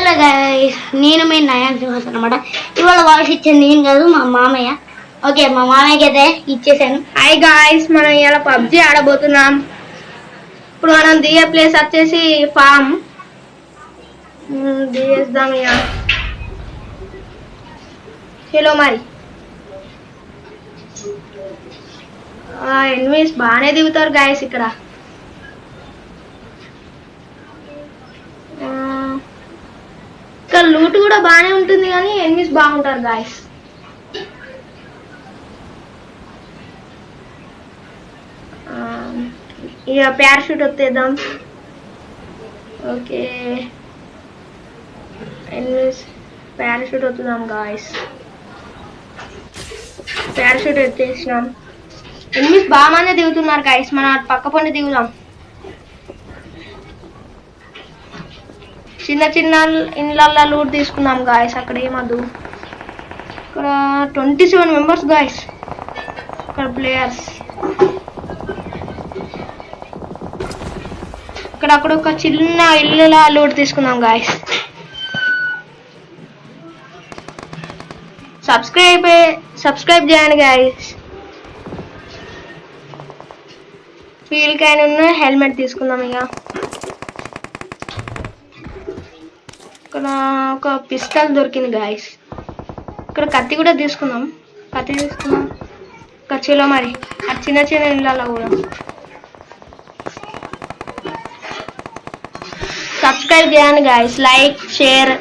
Hello guys, నేను మీ నయాన్ సింహాస్ అనమాట. ఇవాళ వాయిస్ ఇచ్చింది నేను కాదు, మా మామయ్య. ఓకే, మా మామయ్యకి అయితే ఇచ్చేసాను. హాయ్ గాయ్స్, మనం ఇలా పబ్జి ఆడబోతున్నాం. ఇప్పుడు మనం దిగే ప్లేస్ వచ్చేసి ఫామ్ దిగేద్దాం ఇక. హలో మరి ఎనిమిస్ బాగానే దిగుతారు గాయస్ ఇక్కడ. ఇక్కడ లూట్ కూడా బాగానే ఉంటుంది కానీ ఎనిమిస్ బాగుంటారు గాయస్. ఇక ప్యారాషూట్ వచ్చేద్దాం. ఓకే, ఎనిమిస్ ప్యారాషూట్ వస్తున్నాం గాయస్. ప్యారాషూట్ ఎత్తేసినాం. ఎనిమిస్ బాగా మంది దిగుతున్నారు గాయస్. మనం అటు పక్క పండి దిగుదాం. చిన్న చిన్న ఇండ్లల్లో లూట్ తీసుకుందాం గాయస్. అక్కడ ఏమద్దు. ఇక్కడ 27 మెంబర్స్ గాయస్. ఇక్కడ ప్లేయర్స్. అక్కడ ఒక చిన్న ఇల్లులా లూట్ తీసుకుందాం గాయస్. సబ్స్క్రైబ్ చేయండి గాయస్. ఫీల్ క్యాన్ ఉన్న హెల్మెట్ తీసుకుందాం ఇక. ఇక్కడ ఒక పిస్టల్ దొరికింది గాయస్. ఇక్కడ కత్తి కూడా తీసుకుందాం. కచ్చిలో మరి ఆ చిన్న చిన్న ఇళ్ళలో కూడా. సబ్స్క్రైబ్ చేయండి గాయస్. Like, share.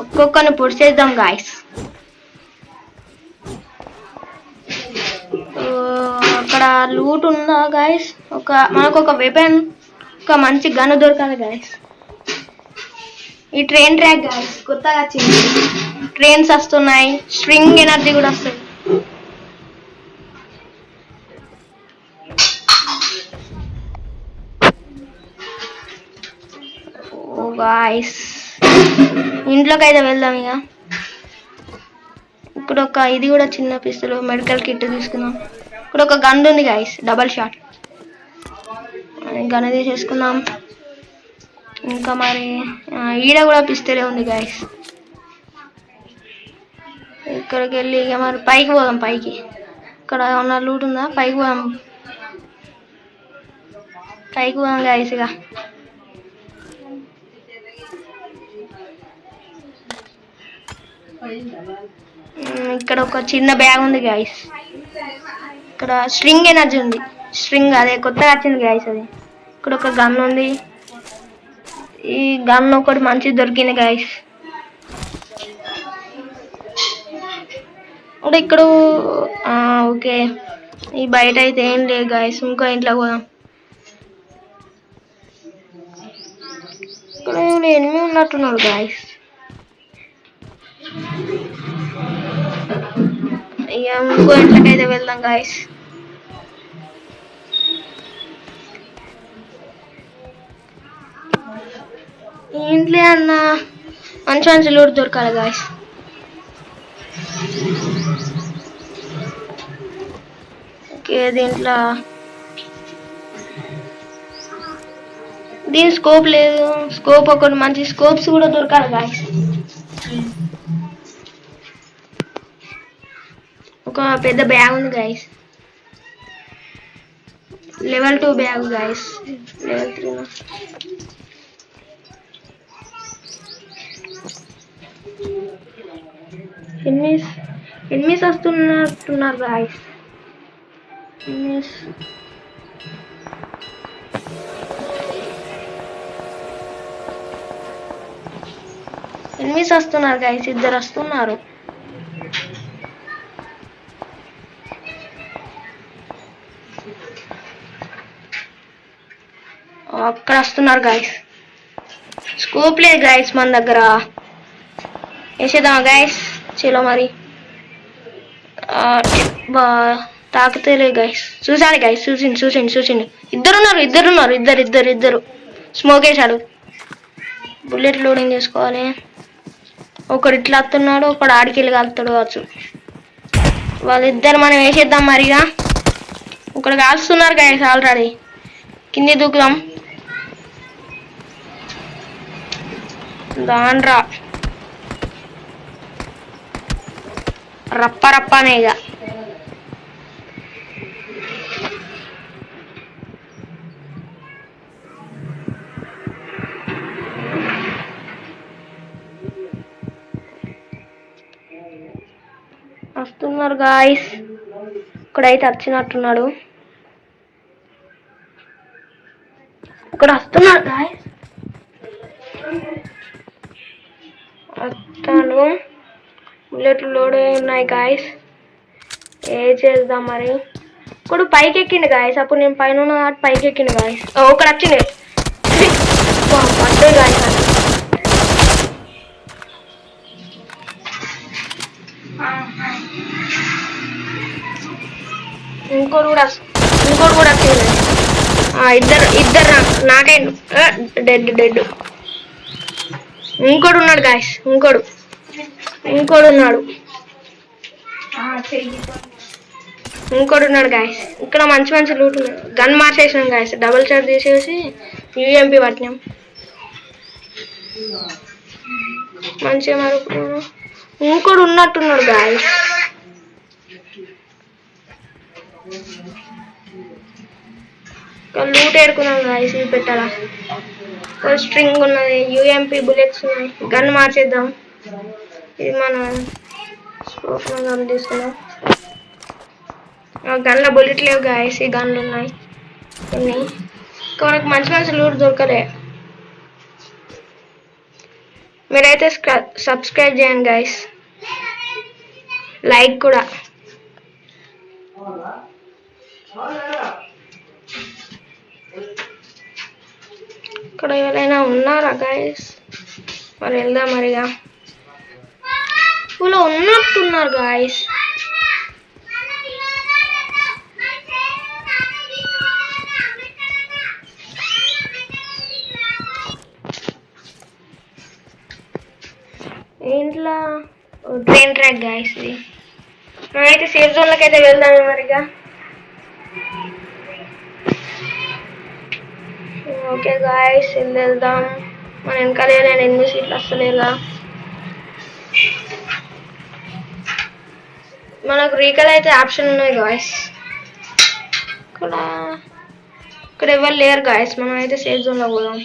ఒక్కొక్కరిని పుష్ చేద్దాం గాయస్. అక్కడ లూట్ ఉందా గాయస్? మనకు ఒక వెపన్, ఒక మంచి గన్ దొరకాలి గాయస్. ఈ ట్రైన్ ట్రాక్ గాయస్ కొత్తగా వచ్చింది. ట్రైన్స్ వస్తున్నాయి, స్ట్రింగ్ ఎనర్జీ కూడా వస్తుంది. ఓ గాయస్, ఇంట్లోకి అయితే వెళ్దాం ఇక. ఇక్కడ ఒక ఇది కూడా చిన్న పిస్తలు, మెడికల్ కిట్ తీసుకుందాం. ఇక్కడ ఒక గన్ ఉంది గాయస్, డబల్ షాట్. గన్ తీసేసుకుందాం. ఇంకా మరి ఈడ కూడా పిస్తలే ఉంది గాయస్. ఇక్కడికి వెళ్ళి ఇక మరి పైకి పోదాం. పైకి ఇక్కడ ఉన్న లూట్ ఉందా? పైకి పోదాం గాయస్ ఇక. ఇక్కడ ఒక చిన్న బ్యాగ్ ఉంది గాయస్. ఇక్కడ స్ట్రింగ్ ఎనర్జీ ఉంది. స్ట్రింగ్ అదే కొత్తగా వచ్చింది గాయస్ అది. ఇక్కడ ఒక గన్ ఉంది. ఈ గన్ ఒకటి మంచిది దొరికింది గాయస్. అంటే ఇక్కడ ఓకే, ఈ బయట అయితే ఏం లేదు గాయస్. ఇంకో ఇంట్లో పోదాం. ఇక్కడ ఎనిమిది ఉన్నట్టున్నాడు గాయస్. ఇక ఇంకో ఇంట్లోకి అయితే వెళ్దాం గాయస్. ఈ ఇంట్లో అన్న మంచి మంచి లూట్ దొరకాలి గాయస్. ఓకే, దీని స్కోప్ లేదు. స్కోప్ ఒకటి మంచి స్కోప్స్ కూడా దొరకాలి గాయస్. ఒక పెద్ద బ్యాగ్ ఉంది guys. Level 2 bag guys. Level 3 enemies వస్తున్నట్టున్నారు గాయస్. ఎనిమిస్ వస్తున్నారు గాయస్. ఇద్దరు వస్తున్నారు. అక్కడ వస్తున్నారు గాయస్. స్కోప్ లేదు గాయస్ మన దగ్గర. వేసేద్దామా గాయస్? చలో మరి. తాకుతలే గాయస్. చూసాలి గాయస్. చూసిండు. ఇద్దరు స్మోక్ వేసాడు. బుల్లెట్ లోడింగ్ చేసుకోవాలి. ఒకడు ఇట్లా వస్తున్నాడు, ఒకడు ఆడికెళ్ళి కాలుతాడు కావచ్చు. వాళ్ళిద్దరు మనం వేసేద్దాం మరిగా. ఒకడు కాల్స్తున్నారు గాయస్ ఆల్రెడీ. కింది దూకుదాం. దాండ్రా రప్ప రప్పనే ఇక వస్తున్నారు గాయస్. ఇక్కడైతే వచ్చినట్టున్నాడు. ఇక్కడ వస్తున్నాడు గాయస్. వస్తాను. బుల్లెట్లు లోడ్ అయి ఉన్నాయి గాయస్. ఏ చేద్దాం మరి. ఇప్పుడు పైకి ఎక్కిండు గాయస్. అప్పుడు నేను పైన ఉన్న కాబట్టి పైకి ఎక్కిండు గాయస్. ఒకడు వచ్చింది పడ్డాయి గాయస్. ఇంకోటి కూడా వచ్చింది. ఇద్దరు నాకే డెడ్. ఇంకోటి ఉన్నాడు గాయస్. ఇంకోటి ఉన్నాడు గాయస్. ఇక్కడ మంచి లూట్ ఉన్నాయి. గన్ మార్చేసినాం గాయస్. డబుల్ షాట్ తీసేసి యూఎంపీ పట్టినాం. మంచిగా మరి ఇంకోటి ఉన్నట్టున్నాడు గాయస్. లూట్ ఏడుకున్నాం గాయస్. ఇది పెట్టాలా. స్ట్రింగ్ ఉన్నది. యూఎంపీ బుల్లెట్స్ ఉన్నాయి. గన్ మార్చేద్దాం. ఇది మన గన్ తీసుకున్నాం. గన్లో బుల్లెట్ లేవు గాయస్. ఈ గన్లు ఉన్నాయి కొన్ని. ఇంకా మనకు మంచి లూట్ దొరకలే. మీరైతే సబ్స్క్రైబ్ చేయండి గాయస్. లైక్ కూడా. ఇక్కడ ఎవరైనా ఉన్నారా గాయస్? మరి వెళ్దాం మరిగా. ఊళ్ళో ఉన్నట్టున్నారు గాయస్. ఇంట్లో ట్రైన్ ట్రాక్ గాయస్. ఇది మేమైతే సేఫ్ జోన్లోకి అయితే వెళ్దాము మరిగా. ఓకే గాయస్ వెళ్దాం. మన వెనకాల ఎన్ని సీట్లు వస్తలేదా. మనకు రీకల్ అయితే ఆప్షన్ ఉన్నాయి గాయస్. ఇక్కడ ఎవరు లేరు గాయస్. మనం అయితే సేఫ్ జోన్లో పోదాం.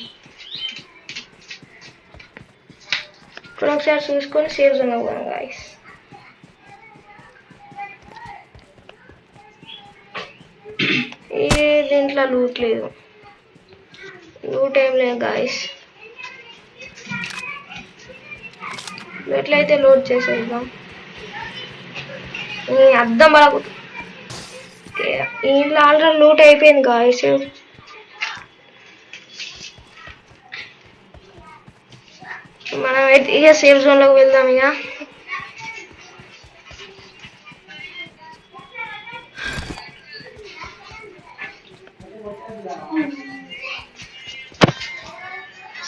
ఇక్కడ ఒకసారి చూసుకొని సేఫ్ జోన్లో పోదాం గాయస్. దీంట్లో లూట్ లేదు. లూట్ ఏం లేదు గాయస్. ఎట్లయితే లోడ్ చేసేద్దాం. అద్దం పడకు. ఇంట్లో ఆల్రెడీ లూట్ అయిపోయింది గాయస్. మనం ఇక సేఫ్ జోన్లోకి వెళ్దాం. ఇక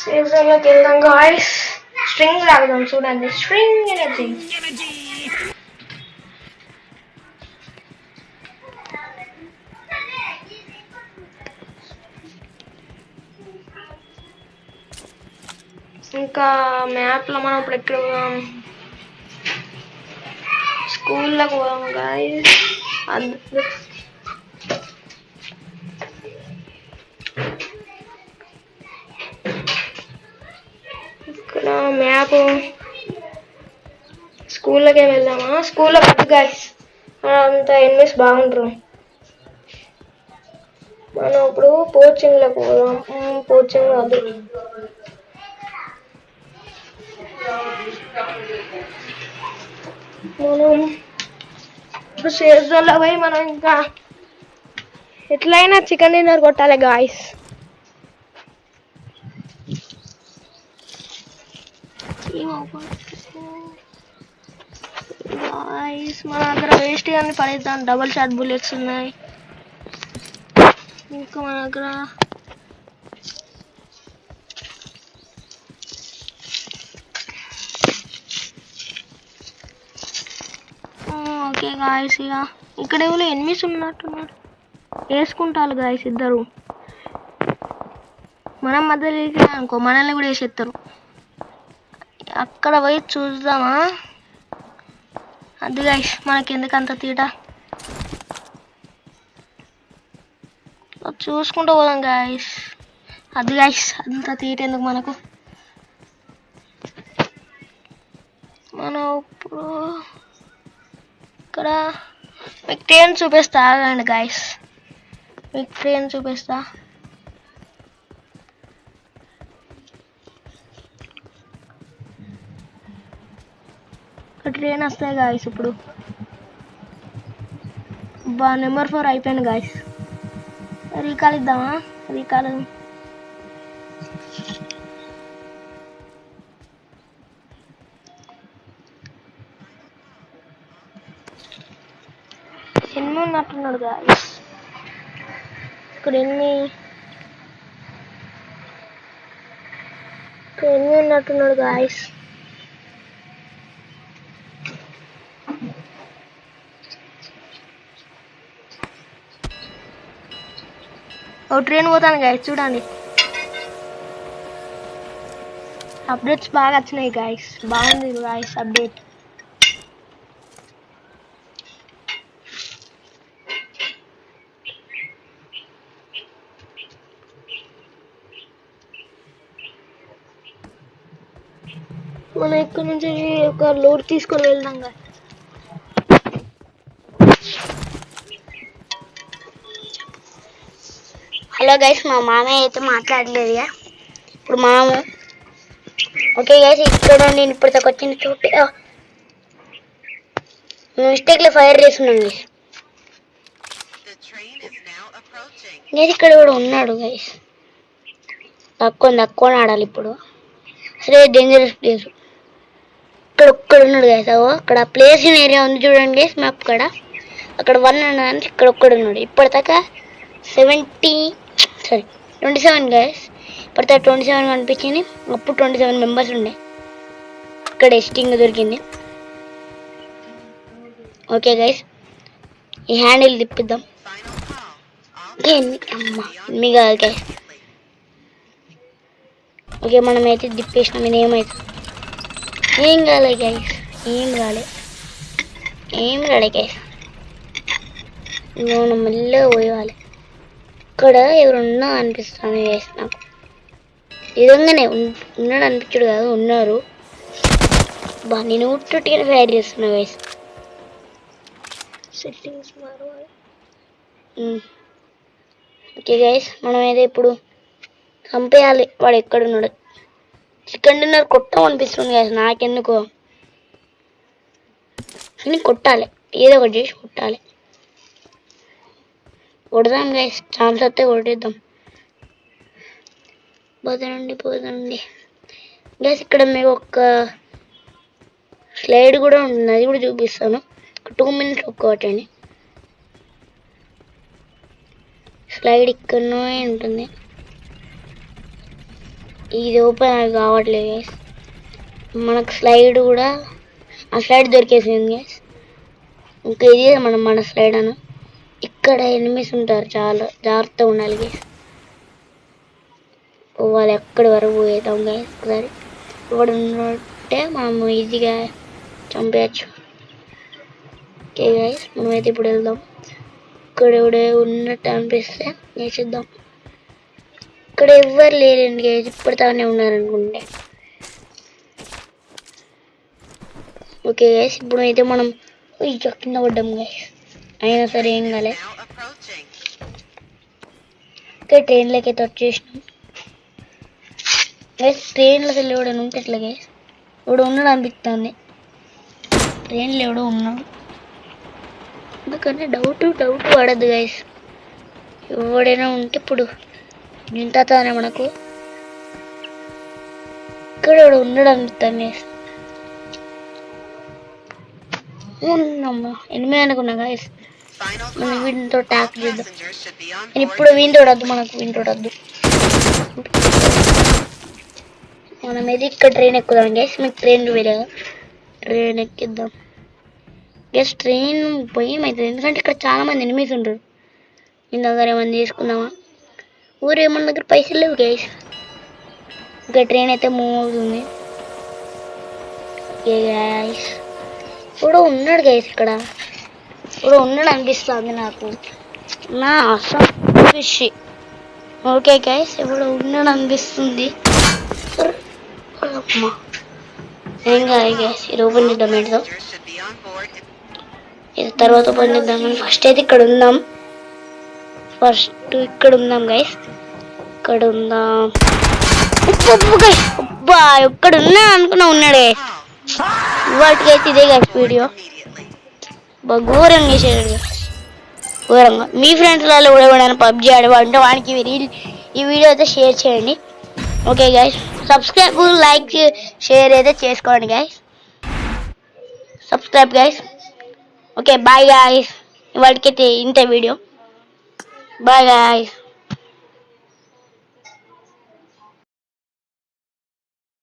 సేఫ్ జోన్లోకి వెళ్దాం గాయస్. స్ట్రింగ్ రాగదాం. చూడండి స్ట్రింగ్ ఎనర్జీ. ఇంకా మ్యాప్లో మనం ఇప్పుడు ఎక్కడ పోదాం. స్కూల్లోకి పోదాం గాయస్. ఇక్కడ మ్యాప్ స్కూల్లోకే వెళ్దామా. స్కూల్లో వద్దు గాయస్. అంత ఎన్నిస్ బాగుంటారు. మనం ఇప్పుడు కోచింగ్లోకి పోదాం. కోచింగ్ వద్దు. మనం ఇప్పుడు సేఫ్ జోన్లో పోయి మనం ఇంకా ఎట్లయినా చికెన్ డిన్నర్ కొట్టాలి గాయస్. మన దగ్గర వేస్ట్ కానీ పడేద్దాం. డబుల్ షాట్ బుల్లెట్స్ ఉన్నాయి. ఇంకా మన దగ్గర ఓకే గాయస్. ఇక ఇక్కడ ఎవరు ఎనిమిస్ ఉన్నట్టున్నారు. వేసుకుంటారు గాయస్ ఇద్దరు. మనం మధ్యలో అనుకో మనల్ని కూడా వేసేస్తారు. అక్కడ పోయి చూద్దామా? అది గైస్ మనకి ఎందుకంత తీట, చూసుకుంటూ పోదాం గైస్. అది గైస్ అంత తీట ఎందుకు మనకు. మనం ఇప్పుడు ఇక్కడ మీకు ట్రైన్ చూపిస్తా ఆగండి గైస్, మీకు ట్రైన్ చూపిస్తా. ట్రైన్ వస్తాయి గాయస్. ఇప్పుడు నెంబర్ 4 అయిపోయింది గాయస్. రీకాల్ ఇద్దామా? రీకాల్ ఎన్ని ఉన్నట్టున్నాడు గాయస్. ఇక్కడ ఎన్ని ఉన్నట్టున్నాడు గాయస్. ఓ ట్రైన్ పోతాను గాయస్, చూడండి. అప్డేట్స్ బాగా వచ్చినాయి గాయస్, బాగుంది గాయస్ అప్డేట్. మనం ఇక్కడ నుంచి ఒక లోడ్ తీసుకొని వెళ్దాం గాయస్. హలో గైస్, మా మామయ్య అయితే మాట్లాడలేదు ఇక. ఇప్పుడు మామ ఓకే గైస్, ఇక్కడ నేను ఇప్పటిదాకా వచ్చిన చోటు మిస్టేక్లో ఫైర్ చేస్తున్నాం గైస్. గైస్ ఇక్కడ కూడా ఉన్నాడు గైస్. తక్కువ ఆడాలి ఇప్పుడు, అసలే డేంజరస్ ప్లేస్. ఇక్కడ ఒక్కడున్నాడు గైస్. అక్కడ ప్లేస్ ఏరియా ఉంది చూడండి గైస్ మ్యాప్ కాడ. అక్కడ 1 అన్నదానికి ఇక్కడ ఒక్కడున్నాడు. ఇప్పటిదాకా 27 గైస్. ఇప్పటిదాకా 27 కనిపించింది. అప్పుడు 27 మెంబర్స్ ఉండే. ఇక్కడ ఎస్టింగ్ దొరికింది. ఓకే గైస్, ఈ హ్యాండిల్ తిప్పిద్దాం. అమ్మా మీ కాదు గైస్. ఓకే మనమైతే తిప్పేసినాం. ఇది ఏం కాలే గైస్, ఏం రాలే గైస్. మనం మెల్లగా పోయాలి. ఇక్కడ ఎవరున్నా అనిపిస్తాను గైస్ నాకు. నిజంగానే ఉన్నాడు అనిపించడు కాదు, ఉన్నారు. నేను ఉట్టుగా ఫైర్ చేస్తున్నా గైస్. సెట్టింగ్స్ మారవాలి. ఓకే గైస్, మనమైతే ఇప్పుడు చంపేయాలి. వాడు ఎక్కడున్నాడు? చికెన్ డిన్నర్ కొట్టాం అనిపిస్తుంది గైస్ నాకెందుకో. కానీ కొట్టాలి, ఏదో ఒకటి చేసి కొట్టాలి. కొడదాం గైస్, ఛాన్స్ వస్తే కొట్టేద్దాం. పోదండి గైస్. ఇక్కడ మీకు ఒక స్లైడ్ కూడా ఉంటుంది, అది కూడా చూపిస్తాను. 2 minutes ఒక్కటండి. స్లైడ్ ఇక్కడనే ఉంటుంది. ఇది ఓపెన్ అది కావట్లేదు గైస్. మనకు స్లైడ్ కూడా ఆ స్లైడ్ దొరికేసింది గైస్. ఇంకా ఇది మన స్లైడ్ అను. ఇక్కడ ఎనిమిస్ ఉంటారు, చాలా జాగ్రత్తగా ఉండాలి గైస్. వాళ్ళు ఎక్కడి వరకు పోయేద్దాం గైస్. ఒకసారి వాడు ఉన్నట్టే మనం ఈజీగా చంపేయచ్చు. ఓకే గైస్, మనమైతే ఇప్పుడు వెళ్దాం. ఇక్కడ ఎవడే ఉన్నట్టు అనిపిస్తే వేసేద్దాం. ఇక్కడ ఎవ్వరు లేరండి గైస్, ఇప్పటితానే ఉన్నారనుకుంటే. ఓకే గైస్, ఇప్పుడు అయితే మనం కింద పడ్డాం గైస్. అయినా సరే ఏం కాలే. ఓకే ట్రైన్లోకి అయితే వచ్చేసినాం గైస్. ట్రైన్లోకి వెళ్ళి ఎవడైనా ఉంటే ఎట్లా గైస్? ఎవడో ఉన్నాడు అనిపిస్తుంది. ట్రైన్లో ఎవడో ఉన్నాడు, ఎందుకంటే డౌట్ పడద్దు గైస్. ఎవడైనా ఉంటే ఇప్పుడు నింటానే మనకు. ఇక్కడ ఎవడో ఉన్నాడు అనిపిస్తుంది గైస్. ఉన్నామ్మా 8 అనుకున్నా గైస్. మనం వీటితో ట్యాక్ చేద్దాం. నేను ఇప్పుడు వీంతోడద్దు, మనకు వీంతోడద్దు. మనం ఏది ఇక్కడ ట్రైన్ ఎక్కుదాం గైస్. మీకు ట్రైన్ చూడలేదు, ట్రైన్ ఎక్కిద్దాం గైస్. ట్రైన్ భయం ఎందుకంటే ఇక్కడ చాలా మంది ఎనిమిస్ ఉంటారు. నేను దగ్గర ఏమన్నా తీసుకుందామా? మన దగ్గర పైసలు లేవు గైస్. ఇంకా ట్రైన్ అయితే మూవ్ అవుతుంది. ఓకే గైస్ ఇప్పుడు ఉన్నాడు గైస్ ఇక్కడ ఇప్పుడు ఉన్నాడు అనిపిస్తుంది నాకు నా ఫిష్ ఓకే గైస్ ఇప్పుడు ఉన్నాడు అనిపిస్తుంది అమ్మా ఏం కాదు గైస్ ఇది ఓపెన్ చేద్దాం ఏంటో ఇది తర్వాత ఓపెన్ చేద్దాం కానీ ఫస్ట్ అయితే ఇక్కడ ఉందాం గైస్ ఇక్కడ ఉందాం అబ్బా ఎక్కడ ఉన్నా అనుకున్నా ఉన్నాడే వాటికైతే ఇదే గైస్ వీడియో ఘోరంగా చేసాడు ఘోరంగా మీ ఫ్రెండ్స్లలో కూడా ఎవరైనా పబ్జీ ఆడేవాడు వానికి ఈ వీడియో అయితే షేర్ చేయండి okay guys subscribe like share అయితే చేసుకోండి guys subscribe guys okay bye guys వాటికైతే ఇంత వీడియో బాయ్ గైస్